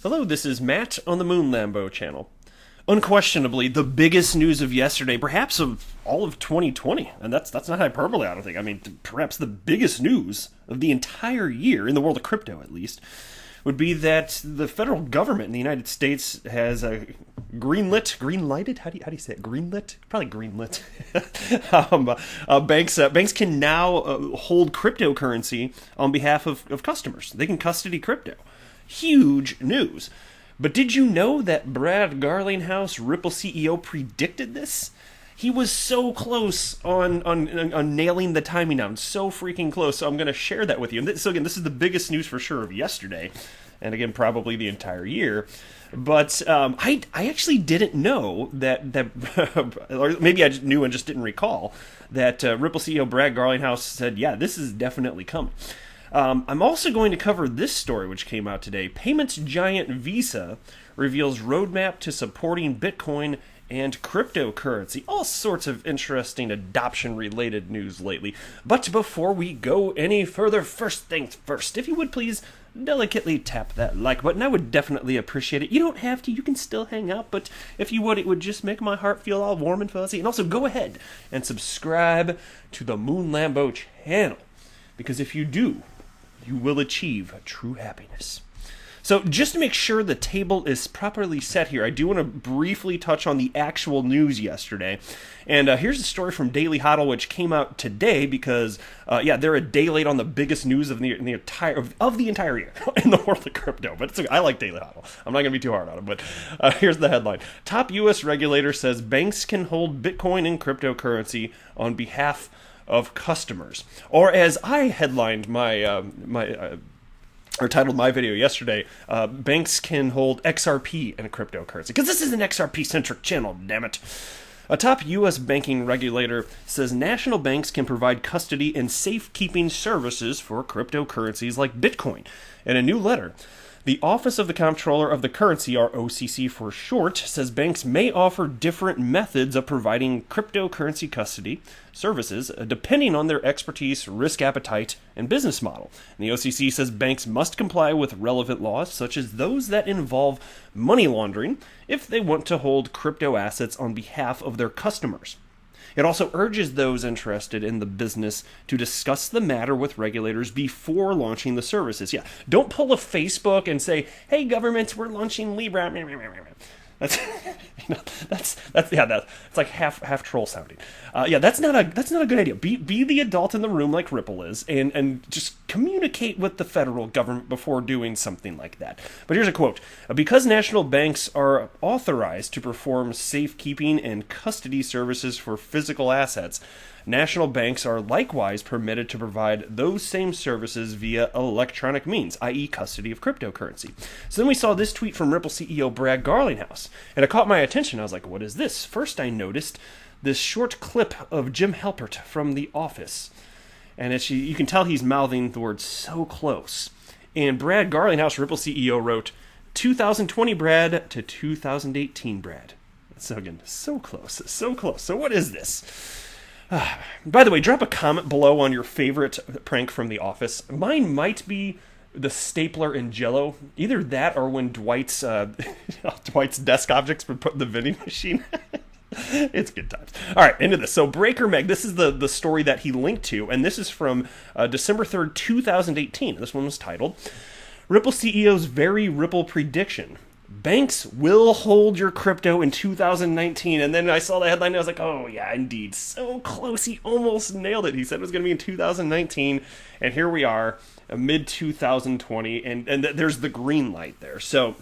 Hello, this is Matt on the Moon Lambo channel. Unquestionably, the biggest news of yesterday, perhaps of all of 2020, and that's not hyperbole, I don't think. I mean, perhaps the biggest news of the entire year, in the world of crypto at least, would be that the federal government in the United States has greenlighted? How do you say it? Greenlit? Probably greenlit. Banks can now hold cryptocurrency on behalf of customers. They can custody crypto. Huge news. But did you know that Brad Garlinghouse, Ripple CEO, predicted this? He was so close on nailing the timing down, so freaking close. So I'm going to share that with you. And so again, this is the biggest news for sure of yesterday, and again, probably the entire year. But I actually didn't know that or maybe I just knew and just didn't recall that Ripple CEO Brad Garlinghouse said, yeah, this is definitely coming. I'm also going to cover this story, which came out today. Payments giant Visa reveals roadmap to supporting Bitcoin and cryptocurrency. All sorts of interesting adoption-related news lately. But before we go any further, first things first, if you would please delicately tap that like button. I would definitely appreciate it. You don't have to. You can still hang out. But if you would, it would just make my heart feel all warm and fuzzy. And also go ahead and subscribe to the Moon Lambo channel. Because if you do, you will achieve true happiness. So just to make sure the table is properly set here, I do want to briefly touch on the actual news yesterday. And here's a story from Daily Hodl, which came out today because, they're a day late on the biggest news of the entire year in the world of crypto. But I like Daily Hodl. I'm not going to be too hard on it. But here's the headline. Top U.S. regulator says banks can hold Bitcoin and cryptocurrency on behalf of customers. Or as I headlined or titled my video yesterday, banks can hold XRP and cryptocurrency. Because this is an XRP-centric channel, damn it. A top U.S. banking regulator says national banks can provide custody and safekeeping services for cryptocurrencies like Bitcoin. In a new letter, the Office of the Comptroller of the Currency, or OCC for short, says banks may offer different methods of providing cryptocurrency custody services depending on their expertise, risk appetite, and business model. And the OCC says banks must comply with relevant laws, such as those that involve money laundering, if they want to hold crypto assets on behalf of their customers. It also urges those interested in the business to discuss the matter with regulators before launching the services. Yeah, don't pull a Facebook and say, "Hey, governments, we're launching Libra." That's it's like half troll sounding. That's not a good idea. Be the adult in the room like Ripple is, and just communicate with the federal government before doing something like that. But here's a quote: because national banks are authorized to perform safekeeping and custody services for physical assets, national banks are likewise permitted to provide those same services via electronic means, i.e. custody of cryptocurrency. So then we saw this tweet from Ripple CEO Brad Garlinghouse, and it caught my attention. I was like, what is this? First I noticed this short clip of Jim Halpert from The Office. And you can tell he's mouthing the word "so close." And Brad Garlinghouse, Ripple CEO, wrote, 2020 Brad to 2018 Brad. So again, so close, so close. So what is this? By the way, drop a comment below on your favorite prank from The Office. Mine might be the stapler in Jell-O. Either that or when Dwight's desk objects were put in the vending machine. It's good times. All right, into this. So Breaker Meg, this is the story that he linked to, and this is from December 3rd, 2018. This one was titled, Ripple CEO's Very Ripple Prediction. Banks will hold your crypto in 2019. And then I saw the headline and I was like, oh yeah, indeed. So close. He almost nailed it. He said it was going to be in 2019. And here we are, mid-2020. And there's the green light there. So,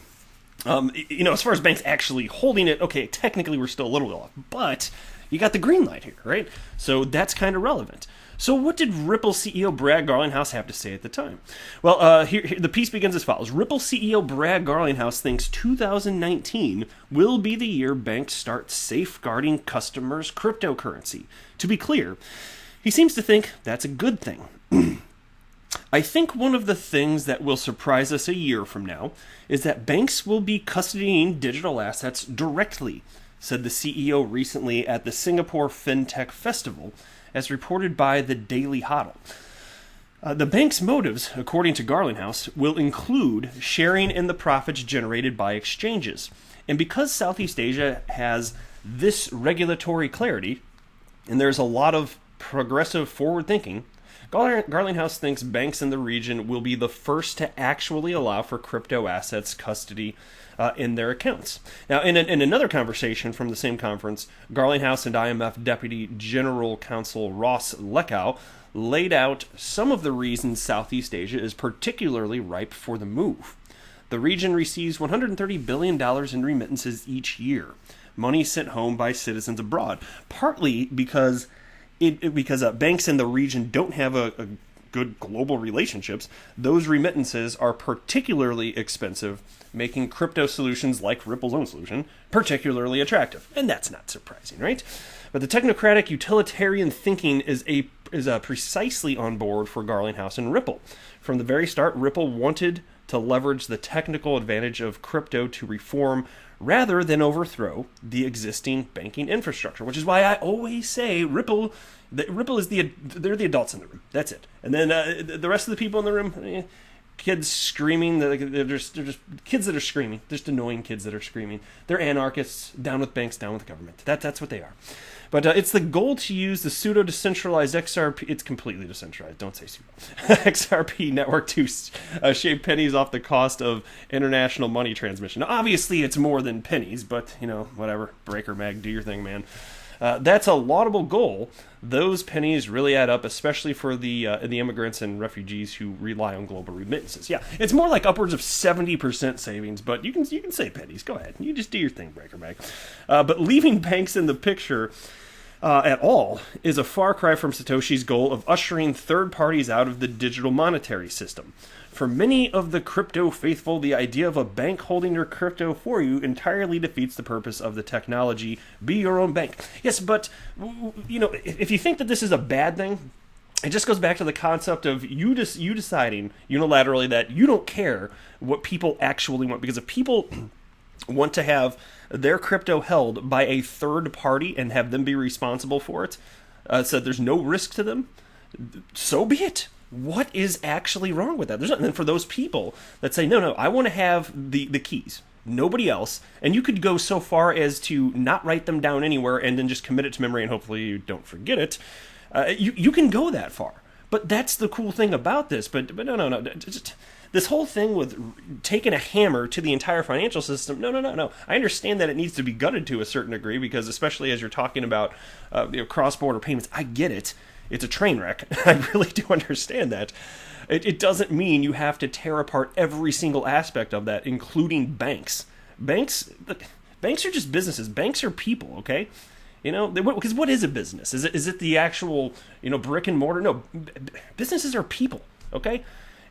as far as banks actually holding it, okay, technically we're still a little off. But you got the green light here, right? So that's kind of relevant. So what did Ripple CEO Brad Garlinghouse have to say at the time? Well, here the piece begins as follows. Ripple CEO Brad Garlinghouse thinks 2019 will be the year banks start safeguarding customers' cryptocurrency. To be clear, he seems to think that's a good thing. I think one of the things that will surprise us a year from now is that banks will be custodying digital assets directly, said the CEO recently at the Singapore FinTech Festival, as reported by the Daily Hodl. The bank's motives, according to Garlinghouse, will include sharing in the profits generated by exchanges. And because Southeast Asia has this regulatory clarity, and there's a lot of progressive forward thinking, Garlinghouse thinks banks in the region will be the first to actually allow for crypto assets custody in their accounts. Now, in another conversation from the same conference, Garlinghouse and IMF Deputy General Counsel Ross Leckow laid out some of the reasons Southeast Asia is particularly ripe for the move. The region receives $130 billion in remittances each year, money sent home by citizens abroad, partly because banks in the region don't have a good global relationships. Those remittances are particularly expensive, making crypto solutions like Ripple's own solution particularly attractive. And that's not surprising, right? But the technocratic utilitarian thinking is precisely on board for Garlinghouse and Ripple. From the very start, Ripple wanted to leverage the technical advantage of crypto to reform rather than overthrow the existing banking infrastructure, which is why I always say Ripple is they're the adults in the room. That's it. And then the rest of the people in the room, kids screaming, they're just kids that are screaming, just annoying kids that are screaming. They're anarchists, down with banks, down with the government. That's what they are. But it's the goal to use the pseudo-decentralized XRP. It's completely decentralized. Don't say pseudo. XRP network to shave pennies off the cost of international money transmission. Now, obviously, it's more than pennies, but whatever. Breaker Mag, do your thing, man. That's a laudable goal. Those pennies really add up, especially for the immigrants and refugees who rely on global remittances. Yeah, it's more like upwards of 70% savings, but you can say pennies. Go ahead, you just do your thing, Breaker Mag. But leaving banks in the picture at all is a far cry from Satoshi's goal of ushering third parties out of the digital monetary system. For many of the crypto faithful, the idea of a bank holding your crypto for you entirely defeats the purpose of the technology. Be your own bank. Yes, but if you think that this is a bad thing, it just goes back to the concept of you deciding unilaterally that you don't care what people actually want. Because if people want to have their crypto held by a third party and have them be responsible for it, so there's no risk to them, so be it. What is actually wrong with that? There's nothing. And for those people that say, no, I want to have the keys, nobody else, and you could go so far as to not write them down anywhere and then just commit it to memory and hopefully you don't forget it. You can go that far. But that's the cool thing about this. But no. Just, this whole thing with taking a hammer to the entire financial system, no. I understand that it needs to be gutted to a certain degree because especially as you're talking about cross-border payments, I get it. It's a train wreck. I really do understand that. It doesn't mean you have to tear apart every single aspect of that, including banks. Banks are just businesses. Banks are people, okay? Because what is a business? Is it the actual, brick and mortar? No, businesses are people, okay?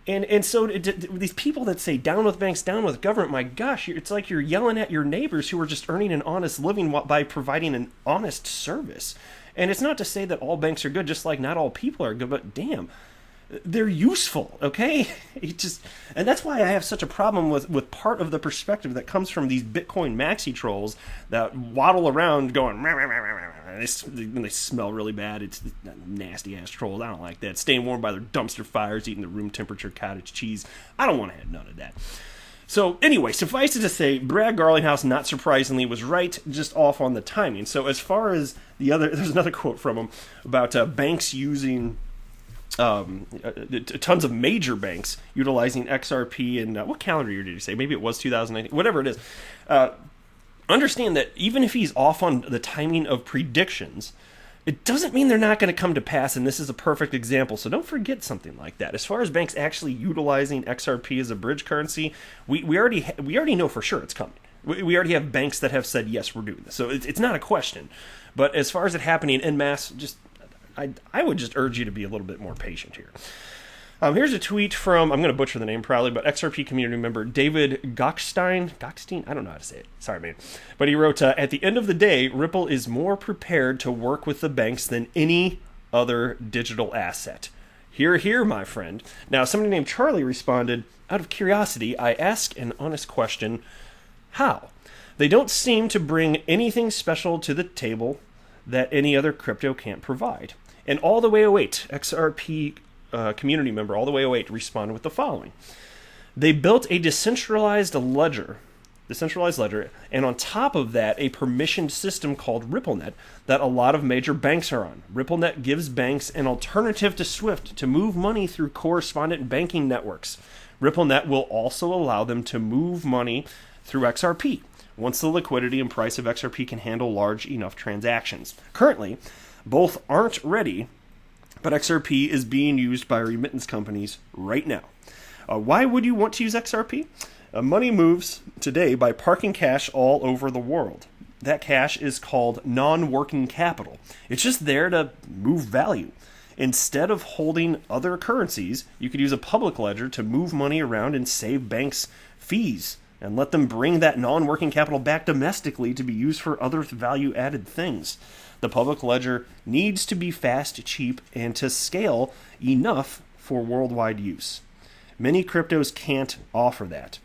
And so these people that say down with banks, down with government, my gosh, it's like you're yelling at your neighbors who are just earning an honest living by providing an honest service. And it's not to say that all banks are good, just like not all people are good, but damn, they're useful, okay? And that's why I have such a problem with part of the perspective that comes from these Bitcoin maxi trolls that waddle around going, and they smell really bad. It's nasty ass trolls. I don't like that. Staying warm by their dumpster fires, eating the room temperature cottage cheese. I don't want to have none of that. So anyway, suffice it to say, Brad Garlinghouse, not surprisingly, was right, just off on the timing. So as far as there's another quote from him about banks using, tons of major banks utilizing XRP and what calendar year did he say? Maybe it was 2019, whatever it is. Understand that even if he's off on the timing of predictions, it doesn't mean they're not going to come to pass, and this is a perfect example. So don't forget something like that. As far as banks actually utilizing XRP as a bridge currency, we already know for sure it's coming. We already have banks that have said, yes, we're doing this. So it's not a question. But as far as it happening en masse, I would just urge you to be a little bit more patient here. Here's a tweet from, I'm going to butcher the name probably, but XRP community member David Gockstein? I don't know how to say it. Sorry, man. But he wrote, at the end of the day, Ripple is more prepared to work with the banks than any other digital asset. Hear, hear, my friend. Now, somebody named Charlie responded, out of curiosity, I ask an honest question, how? They don't seem to bring anything special to the table that any other crypto can't provide. And all the way, XRP community member all the way away responded with the following. They built a decentralized ledger, and on top of that, a permissioned system called RippleNet that a lot of major banks are on. RippleNet gives banks an alternative to SWIFT to move money through correspondent banking networks. RippleNet will also allow them to move money through XRP, once the liquidity and price of XRP can handle large enough transactions. Currently, both aren't ready, but XRP is being used by remittance companies right now. Why would you want to use XRP? Money moves today by parking cash all over the world. That cash is called non-working capital. It's just there to move value. Instead of holding other currencies, you could use a public ledger to move money around and save banks fees and let them bring that non-working capital back domestically to be used for other value-added things. The public ledger needs to be fast, cheap, and to scale enough for worldwide use. Many cryptos can't offer that.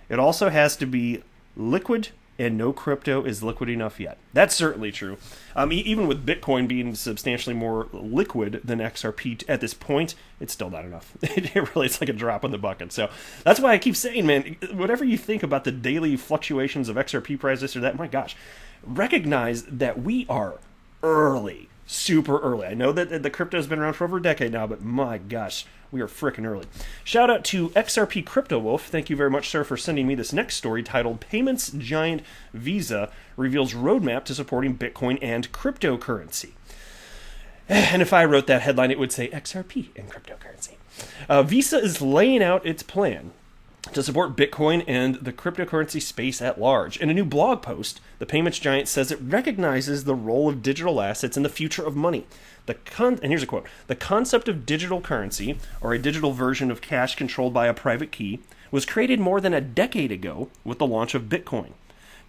It also has to be liquid, and no crypto is liquid enough yet. That's certainly true. Even with Bitcoin being substantially more liquid than XRP at this point, it's still not enough. It's like a drop in the bucket. So that's why I keep saying, man, whatever you think about the daily fluctuations of XRP prices or that, my gosh, recognize that we are early, super early. I know that the crypto's been around for over a decade now, but my gosh, we are freaking early. Shout out to XRP Crypto Wolf. Thank you very much, sir, for sending me this next story titled Payments Giant Visa Reveals Roadmap to Supporting Bitcoin and Cryptocurrency. And if I wrote that headline, it would say XRP and cryptocurrency. Visa is laying out its plan to support Bitcoin and the cryptocurrency space at large. In a new blog post, the payments giant says it recognizes the role of digital assets in the future of money. And here's a quote. The concept of digital currency, or a digital version of cash controlled by a private key, was created more than a decade ago with the launch of Bitcoin.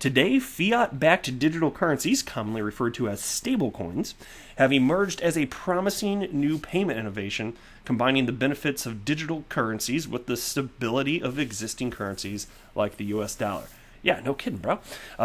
Today, fiat-backed digital currencies, commonly referred to as stablecoins, have emerged as a promising new payment innovation, combining the benefits of digital currencies with the stability of existing currencies like the US dollar. Yeah, no kidding, bro.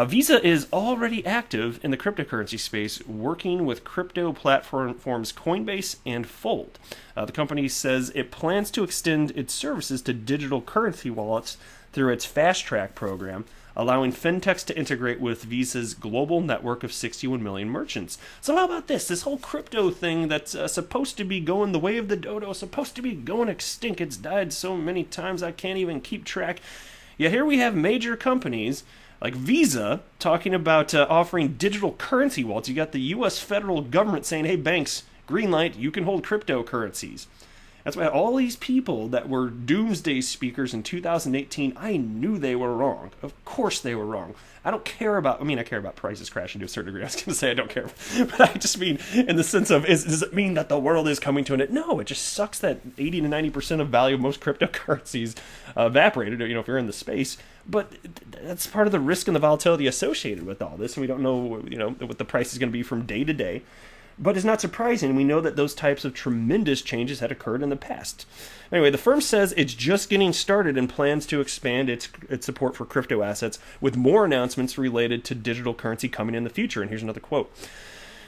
Visa is already active in the cryptocurrency space, working with crypto platforms Coinbase and Fold. The company says it plans to extend its services to digital currency wallets through its Fast Track program, allowing fintechs to integrate with Visa's global network of 61 million merchants. So how about this? This whole crypto thing that's supposed to be going the way of the dodo, supposed to be going extinct. It's died so many times I can't even keep track. Yet here we have major companies like Visa talking about offering digital currency wallets. You got the U.S. federal government saying, hey, banks, green light, you can hold cryptocurrencies. That's why all these people that were doomsday speakers in 2018, I knew they were wrong. Of course they were wrong. I care about prices crashing to a certain degree. I was going to say I don't care. But I just mean in the sense of, does it mean that the world is coming to an end? No, it just sucks that 80 to 90% of value of most cryptocurrencies evaporated, if you're in the space. But that's part of the risk and the volatility associated with all this. And we don't know, what the price is going to be from day to day. But it's not surprising. We know that those types of tremendous changes had occurred in the past. Anyway, the firm says it's just getting started and plans to expand its support for crypto assets with more announcements related to digital currency coming in the future. And here's another quote.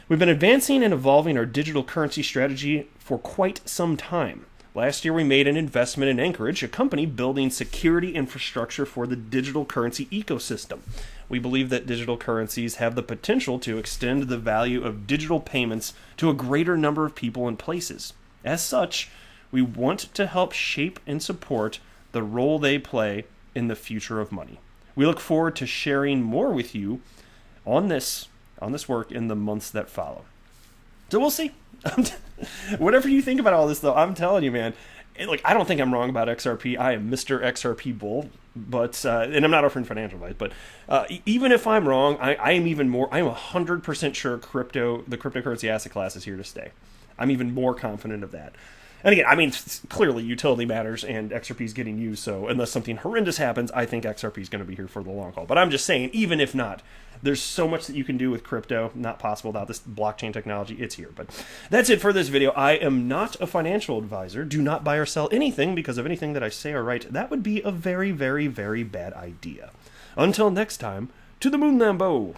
We've been advancing and evolving our digital currency strategy for quite some time. Last year, we made an investment in Anchorage, a company building security infrastructure for the digital currency ecosystem. We believe that digital currencies have the potential to extend the value of digital payments to a greater number of people and places. As such, we want to help shape and support the role they play in the future of money. We look forward to sharing more with you on this work in the months that follow. So we'll see. Whatever you think about all this, though, I'm telling you, man, I don't think I'm wrong about XRP. I am Mr. XRP Bull, but and I'm not offering financial advice, but even if I'm wrong, I am 100% sure the cryptocurrency asset class is here to stay. I'm even more confident of that. And again, clearly utility matters and XRP is getting used, so unless something horrendous happens, I think XRP is going to be here for the long haul. But I'm just saying, even if not, there's so much that you can do with crypto, not possible without this blockchain technology. It's here. But that's it for this video. I am not a financial advisor. Do not buy or sell anything because of anything that I say or write. That would be a very, very, very bad idea. Until next time, to the moon, Lambo!